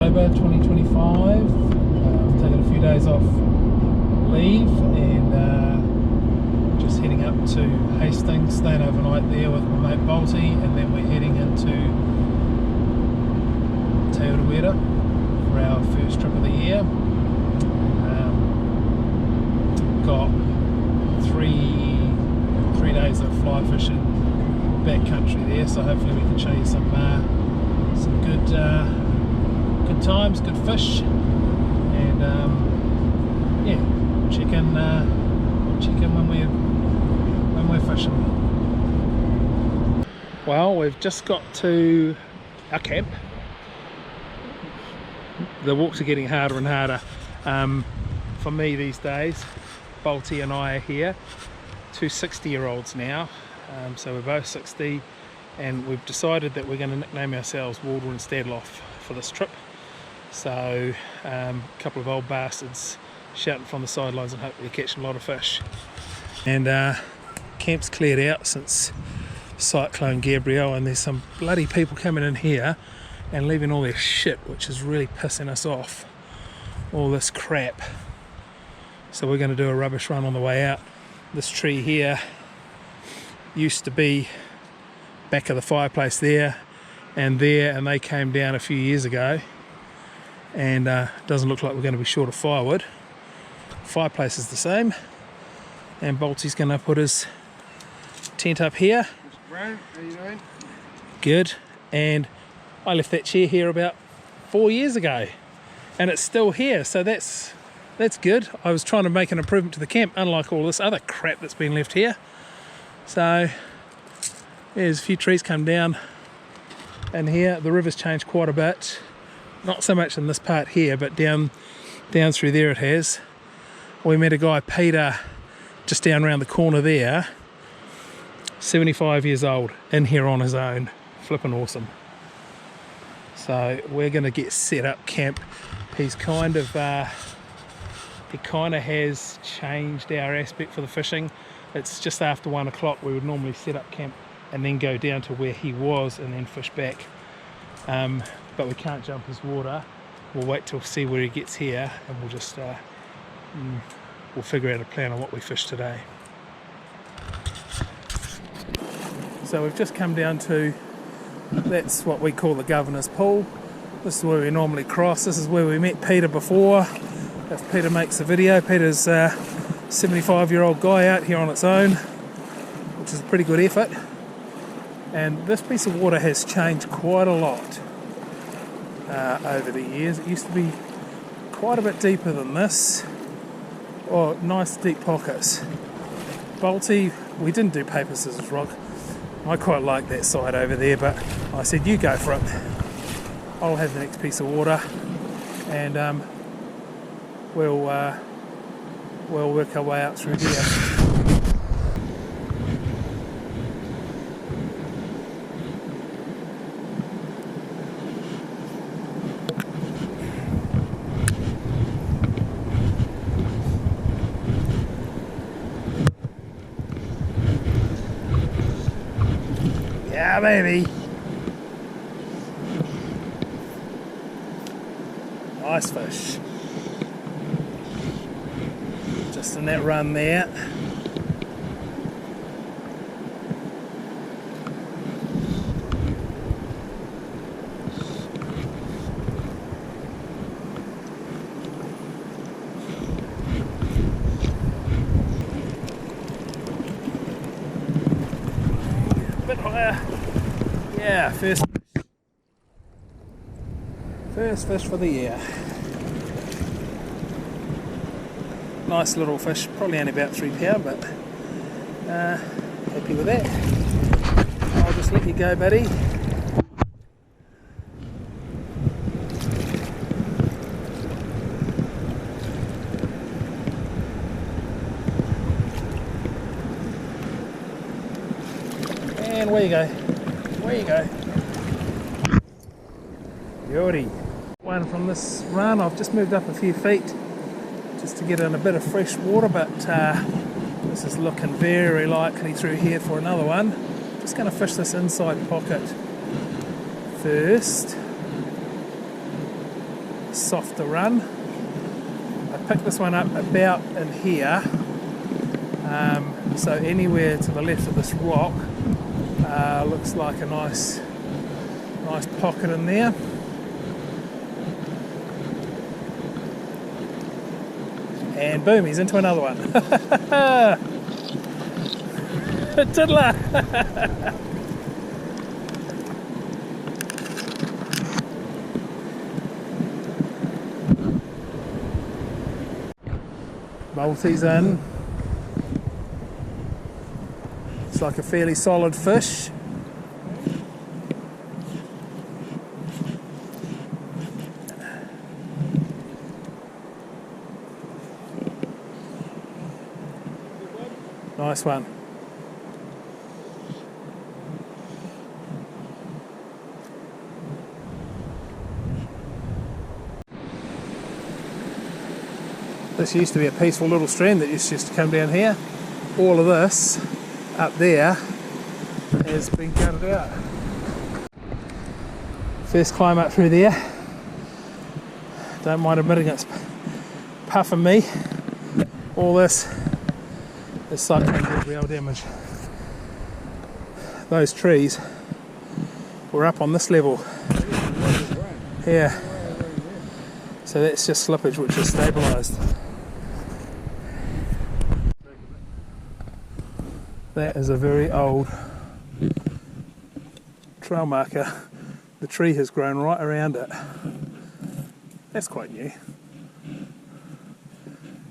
October 2025. I've taken a few days off leave and just heading up to Hastings, staying overnight there with my mate Balti, and then we're heading into Urewera for our first trip of the year. Got three days of fly fishing backcountry there, so hopefully we can show you some good times, good fish, and yeah, check in when we're fishing. Well, we've just got to our camp. The walks are getting harder and harder for me these days. Balti and I are here, two 60-year-olds now, so we're both 60, and we've decided that we're going to nickname ourselves Walder and Stadloff for this trip. So a couple of old bastards shouting from the sidelines and hopefully catching a lot of fish. And camp's cleared out since Cyclone Gabrielle, and there's some bloody people coming in here and leaving all their shit, which is really pissing us off, all this crap. So we're going to do a rubbish run on the way out. This tree here used to be back of the fireplace there, and they came down a few years ago, and doesn't look like we're going to be short of firewood. Fireplace is the same, and Balti's going to put his tent up here. Mr. Brown, how you doing? Good. And I left that chair here about 4 years ago, and it's still here, so that's good. I was trying to make an improvement to the camp, unlike all this other crap that's been left here. So there's a few trees come down in here. The river's changed quite a bit, not so much in this part here, but down through there it has. We met a guy, Peter, just down around the corner there, 75 years old, in here on his own. Flipping awesome. So we're going to get set up camp. He's kind of has changed our aspect for the fishing. It's just after 1 o'clock. We would normally set up camp and then go down to where he was and then fish back. But we can't jump his water. We'll wait till see where he gets here, and we'll just we'll figure out a plan on what we fish today. So we've just come down to, that's what we call the Governor's Pool. This is where we normally cross. This is where we met Peter before. If Peter makes a video, Peter's a 75-year-old guy out here on its own, which is a pretty good effort. And this piece of water has changed quite a lot over the years. It used to be quite a bit deeper than this. Oh, nice deep pockets. Balti, we didn't do paper, scissors, rock. I quite like that side over there, but I said, you go for it. I'll have the next piece of water, and we'll work our way out through here. Yeah, baby. Nice fish. Just in that run there. A bit higher. Yeah, first fish for the year. Nice little fish, probably only about £3, but happy with that. I'll just let you go, buddy. And where you go? Where you go? Beauty. One from this run. I've just moved up a few feet just to get in a bit of fresh water, but this is looking very likely through here for another one. Just going to fish this inside pocket first. softer run. I picked this one up about in here, so anywhere to the left of this rock looks like a nice pocket in there. And boom, he's into another one. Tiddler! Multi's in. It's like a fairly solid fish. Nice one. This used to be a peaceful little stream that used to come down here. All of this up there has been gutted out. First climb up through there. Don't mind admitting it's puffing me. All this is cyclone did real damage. Those trees were up on this level. Yeah. So that's just slippage which is stabilised. That is a very old trail marker. The tree has grown right around it. That's quite new.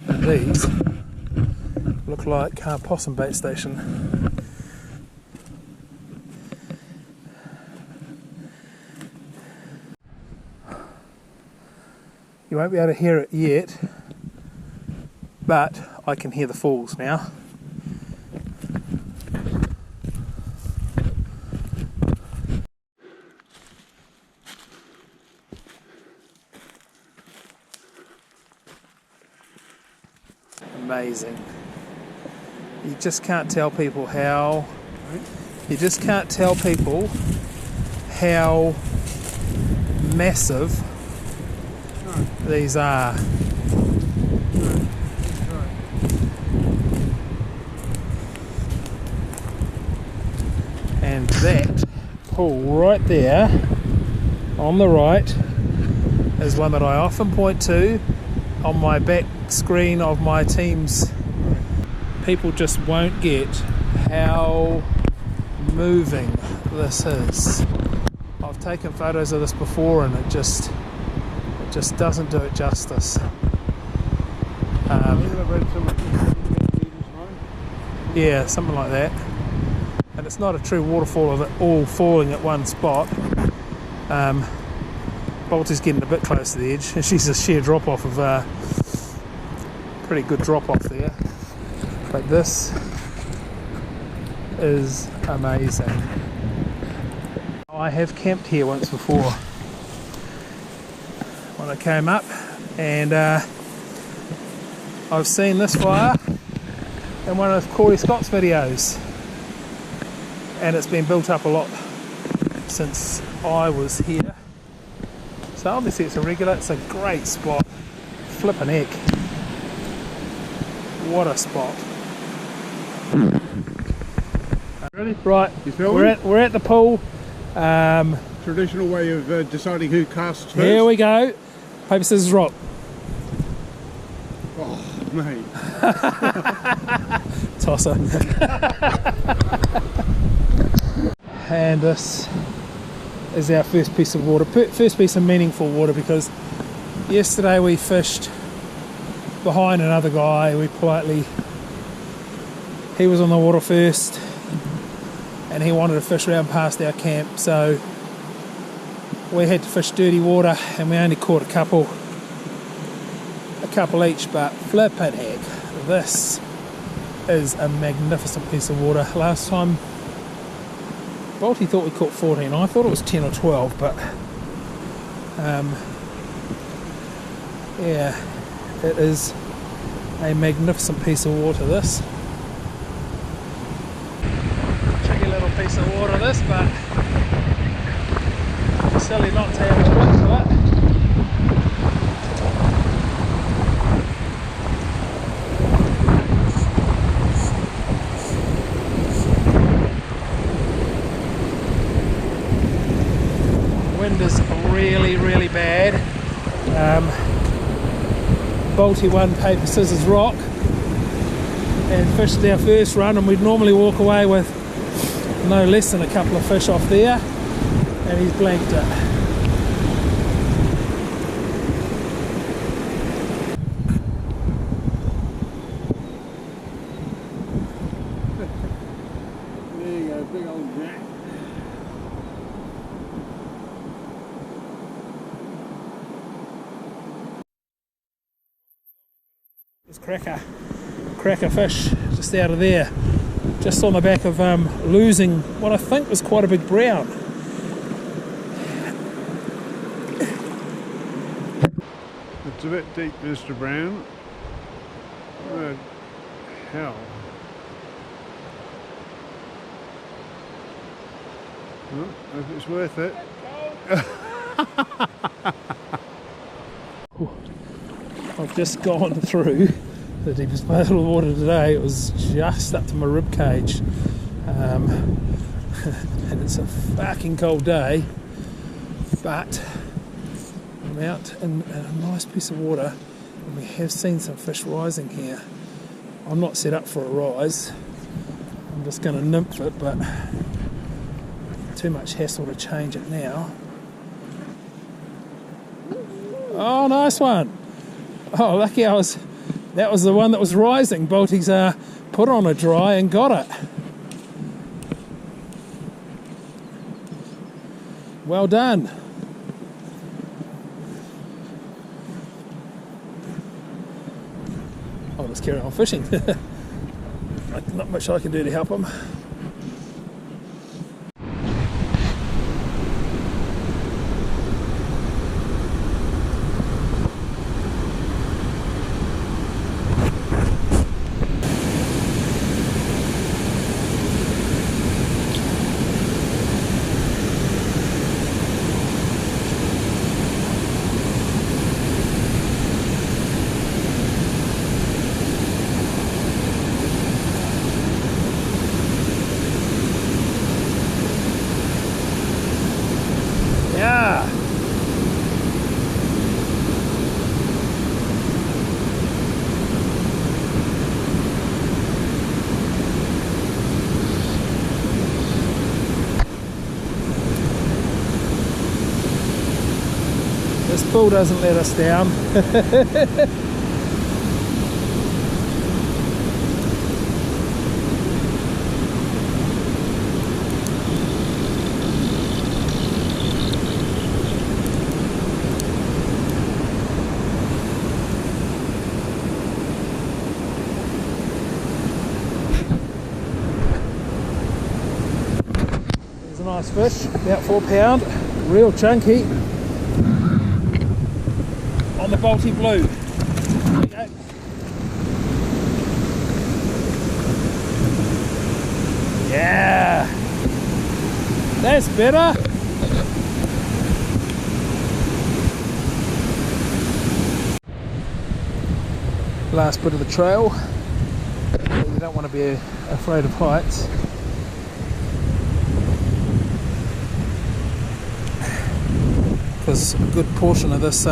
And these look like possum bait station. You won't be able to hear it yet, but I can hear the falls now. Amazing. You just can't tell people how. You just can't tell people how massive these are. And that pool right there on the right is one that I often point to on my back screen of my teams. People just won't get how moving this is. I've taken photos of this before and it just doesn't do it justice. Yeah, something like that. And it's not a true waterfall of it all falling at one spot. Bolty's getting a bit close to the edge, and she's a sheer drop off of pretty good drop off there. But this is amazing. I have camped here once before when I came up, and I've seen this fire in one of Corey Scott's videos, and it's been built up a lot since I was here. So obviously it's a regular, it's a great spot. Flippin' heck. What a spot. Ready? Right, we're at the pool. Traditional way of deciding who casts first. Here we go. Paper, scissors, rock. Oh, mate. Tosser. And this is our first piece of water, first piece of meaningful water, because yesterday we fished behind another guy. He was on the water first and he wanted to fish around past our camp, so we had to fish dirty water and we only caught a couple each, but flippin' heck, this is a magnificent piece of water. Last time Bolty thought we caught 14. I thought it was 10 or 12, but yeah, it is a magnificent piece of water, this. Tricky little piece of water, this, but silly not to have a look to it. Wind is really, really bad. Balti won paper, scissors, rock, and fished our first run, and we'd normally walk away with no less than a couple of fish off there, and he's blanked it. There you go, big old jack. There's cracker fish just out of there, just on the back of losing what I think was quite a big brown. It's a bit deep, Mr. Brown. What the hell? Well, if it's worth it. I've just gone through the deepest part of the water today. It was just up to my rib cage, and it's a fucking cold day, but I'm out in a nice piece of water, and we have seen some fish rising here. I'm not set up for a rise, I'm just going to nymph it, but too much hassle to change it now. Oh, nice one. Oh, lucky that was the one that was rising. Balti's put on a dry and got it. Well done. I'll just carry on fishing. Not much I can do to help him. Yeah. This bull doesn't let us down. There's a nice fish, about 4 pound, real chunky. On the Balti blue. There you go. Yeah, that's better. Last bit of the trail. You don't want to be afraid of heights. Because a good portion of this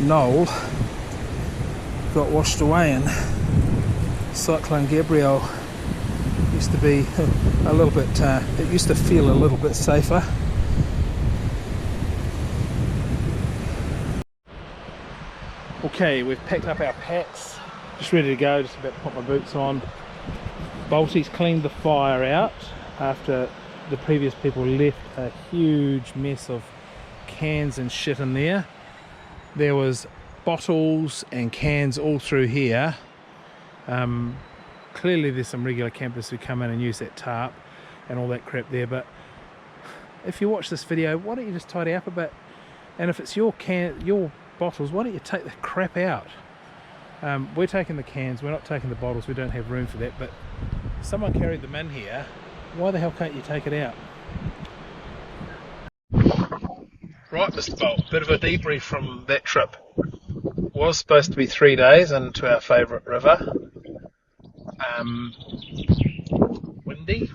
knoll got washed away, and Cyclone Gabrielle used to be a little bit, it used to feel a little bit safer. Okay, we've packed up our packs, just ready to go, just about to put my boots on. Balti's cleaned the fire out after the previous people left a huge mess of cans and shit in there. There was bottles and cans all through here. Clearly there's some regular campers who come in and use that tarp and all that crap there, but if you watch this video, why don't you just tidy up a bit? And if it's your bottles, why don't you take the crap out? We're taking the cans, we're not taking the bottles, we don't have room for that, but someone carried them in here. Why the hell can't you take it out? Right, Mr. Bolt, bit of a debrief from that trip. Was supposed to be 3 days into our favourite river. We windy.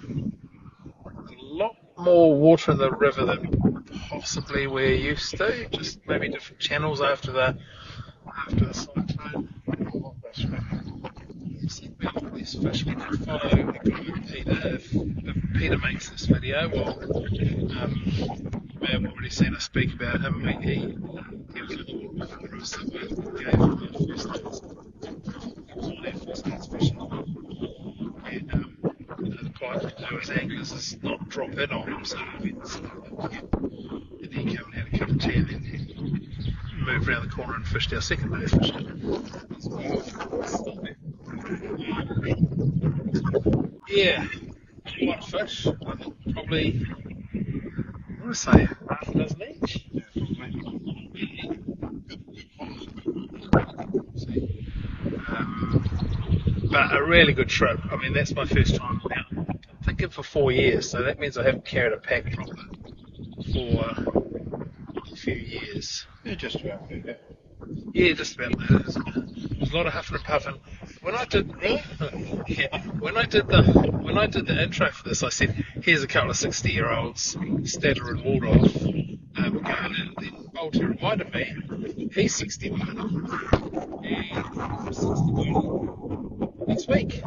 A lot more water in the river than possibly we're used to. Just maybe different channels after the cyclone. These fish we did follow a guy, Peter. If Peter makes this video, well, you may have already seen us speak about him. He was in the water for us, so we gave him our first dance fishing. And the pipe to do his anglers is not drop in on him, so and he came and had a cup of tea and then moved around the corner and fished our second day of fishing. Yeah, quite a fish. I think probably, I want to say half a dozen each. But a really good trip. I mean, that's my first time now. I'm thinking for 4 years, so that means I haven't carried a pack proper for a few years. Yeah, just about there, yeah. Yeah, just about that, isn't it? There's a lot of huffing and puffing. When I did when I did the intro for this, I said, "Here's a couple of 60-year-olds, Stadler and Waldorf, going," and then Bolter reminded me, he's 61, and I'm 61 next week,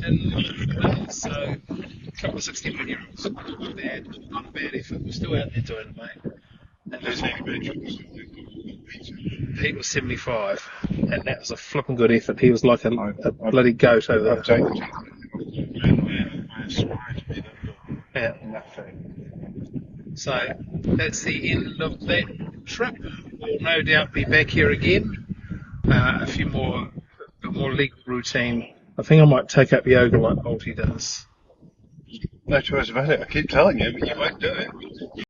and so a couple of 61-year-olds, not a bad effort. We're still out there doing it, mate. And There's any benches. Pete was 75, and that was a flipping good effort. He was like a bloody goat over there. I've taken I aspire to be Yeah. that thing. So that's the end of that trip. We'll no doubt be back here again. A bit more legal routine. I think I might take up yoga like Alti does. No choice about it. I keep telling you, but you won't do it.